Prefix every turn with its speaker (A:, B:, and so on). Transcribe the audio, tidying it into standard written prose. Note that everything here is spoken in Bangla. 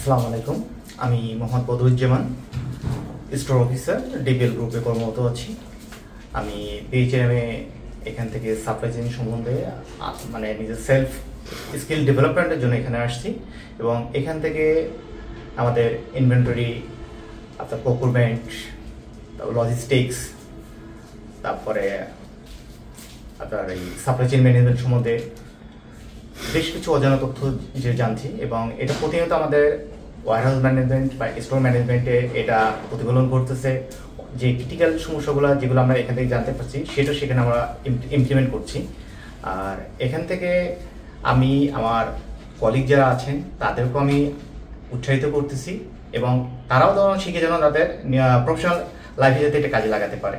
A: আসসালামু আলাইকুম। আমি Mohammad Badruzzaman, store officer, DBL গ্রুপে কর্মরত আছি। আমি বিএইচএমে এখান থেকে সাপ্লাই চেইন সম্বন্ধে মানে নিজের সেলফ স্কিল ডেভেলপমেন্টের জন্য এখানে আসছি এবং এখান থেকে আমাদের ইনভেন্টরি, আপনার প্রকুরমেন্ট, তারপর লজিস্টিক্স, তারপরে আপনার এই সাপ্লাই চেইন ম্যানেজমেন্ট সম্বন্ধে বেশ কিছু অজানা তথ্য যে জানছি এবং এটা প্রতিনিয়ত আমাদের ওয়ারহাউস ম্যানেজমেন্ট বা স্টোর ম্যানেজমেন্টে এটা প্রতিফলন করতেছে। যে ক্রিটিক্যাল সমস্যাগুলো যেগুলো আমরা এখান থেকে জানতে পারছি সেটা সেখানে আমরা ইমপ্লিমেন্ট করছি। আর এখান থেকে আমি আমার কলিগ যারা আছেন তাদেরকেও আমি উৎসাহিত করতেছি এবং তারাও শিখে যেন তাদের প্রফেশনাল লাইফে যাতে এটা কাজে লাগাতে পারে।